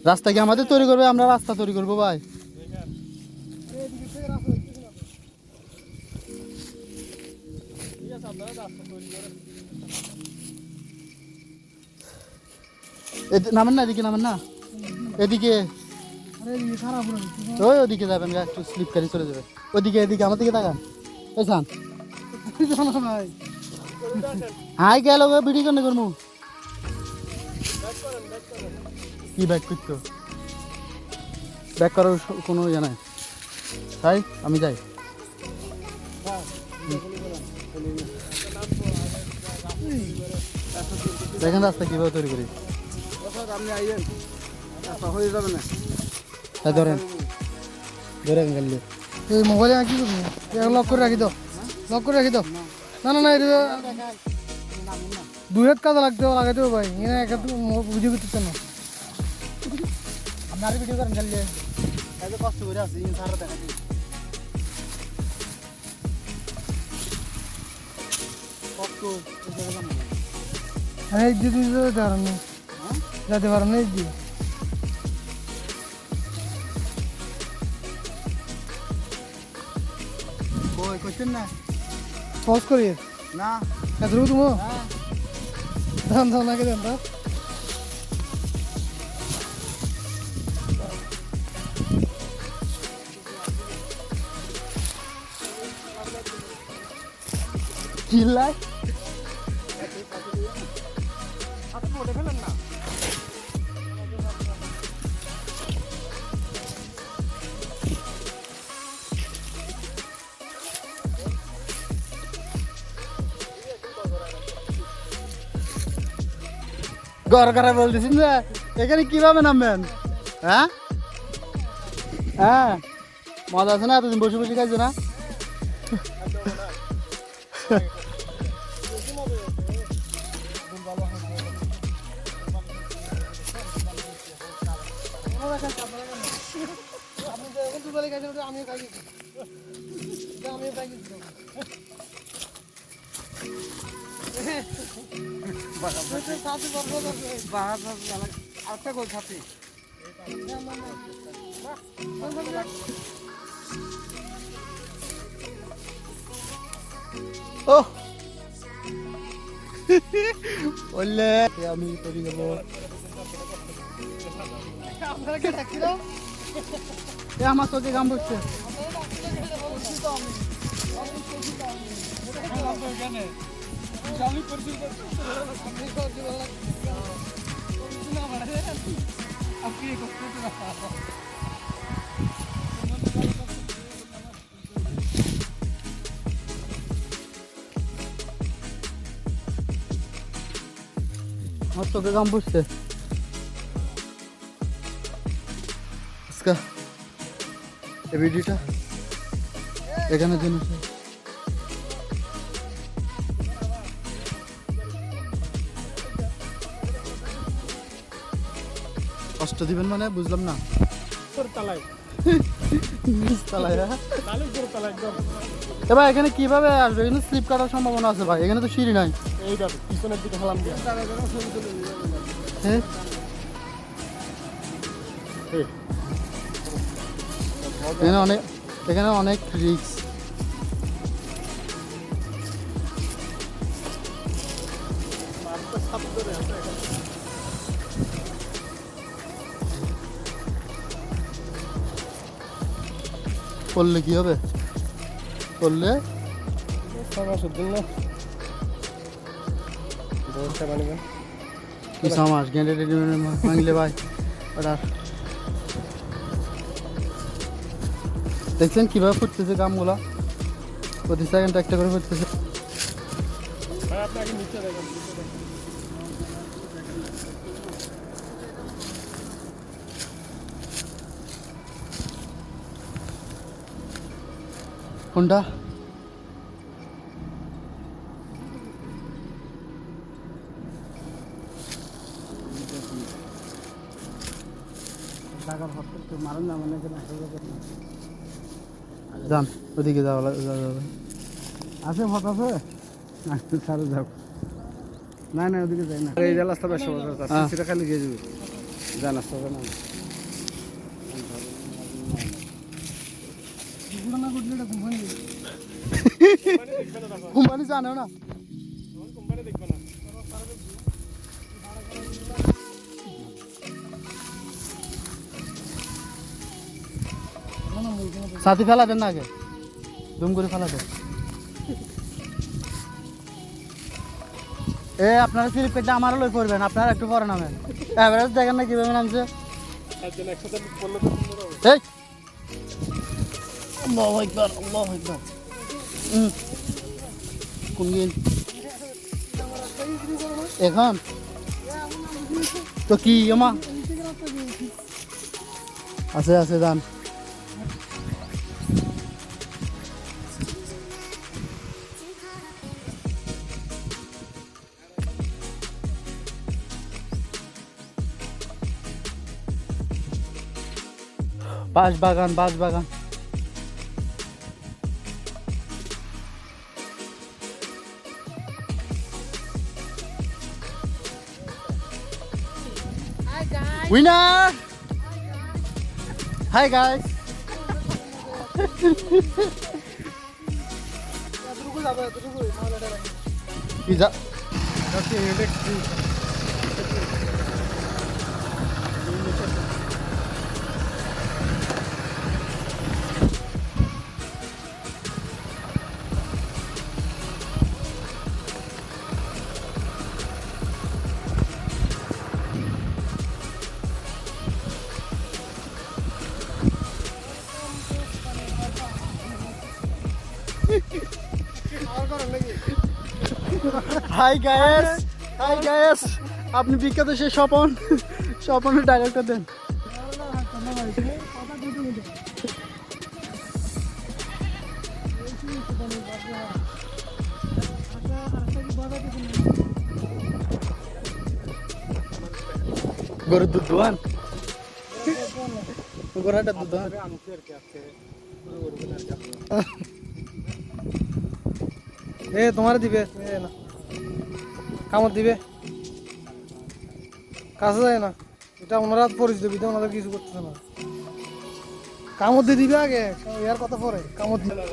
রাস্তা কি আমাদের তৈরি করবে? আমরা রাস্তা তৈরি করবো ভাই। নামেন না, এদিকে নামেন না, এদিকে ওই ওদিকে যাবেন, একটু স্লিপ কারি চলে যাবে ওদিকে। এদিকে আমার দিকে তাকান, এই যান হাই গেল ভিডিও কেন করবো? কি ব্যাক করতো? ব্যাক করার কোনো ইয়ে নাই তাই আমি যাই। দেখেন রাস্তা কিভাবে তৈরি করি। ধরেন ধরেন গেলে এই মোবাইলে কি করবি? লক করে রাখি দাও, লক করে রাখি দাও। না না না, এটা দুই হাত কাজে লাগাই দেবো ভাই। এখানে এক হাত ভিডিও করতে না। আপনার ভিডিও করেন গেলে কষ্ট করে আছি সারা দেখা দিই। এই দিদি যেতে পারেন না, যেতে পারেন না এই দিদি। কই করছেন না? পজ করি না এত তুমি ধান ধান আগে দেন তো। চিল্লাই ঘর করা বলতেছেন যে এখানে কিভাবে নামবেন? হ্যাঁ হ্যাঁ, মজা আছে না? এতদিন বসে বসে খাইছো না? আমিও খাই, আমিও খাই। ও বললে আমি তৈরি যাবো। আমার চোখে গাম বসছে। আমার চোখে গাম বসছে। এই ভিডিওটা এখানে জন্য কষ্ট দিবেন মানে বুঝলাম না। এবার এখানে কিভাবে আসবে? এখানে স্লিপ কাটার সম্ভাবনা আছে ভাই, এখানে তো সিঁড়ি নাই। পিছনের দিকে হালাম দিয়ে হ্যাঁ এখানে অনেক রিস্ক। করলে কি হবে? করলে মাস গেঁড়ে ভাঙলে ভাই। দেখছেন কিভাবে ফুটতেছে কামগুলা? প্রতি সেকেন্ড একটা করে ফুটতেছে। কোনটা? যান ওদিকে যাওয়া যাবে। আছে ভট আছে সারে যাও। না না ওদিকে যাই না, এই রাস্তা বেশ সেটা খালি গিয়ে যাবে। জানাস তো না ঘটনা ঘটলে এটা কোম্পানি কোম্পানি জানেও না সাথী ফেলা দেন না আগে দুম করে ফেলা দেন এ আপনারা স্লিপ কেটে আমারও লই পড়বেন আপনারা একটু পরে নামেন এভারেজ দেখেন না কিভাবে নামছে এই আল্লাহু আকবার আল্লাহু আকবার কোন গেম এখন তো কি আমা আছে আছে দান বাঁশ বাগান বাঁশ বাগান winner hi guys pizza high guys আপনি বিখ্যাত সে স্বপন স্বপনের ডাইরেক্টর দেন গরুর দুধ দোয়ান গরুটার দুধ দোয়ান এ তোমার দিবে না কামড় দিবে কাছে যায় না এটা ওনারা পরিচিত বিধে ওনাদের কিছু করতেছে না কামড় দিয়ে দিবে আগে ইয়ার কথা পরে কামড় দিবে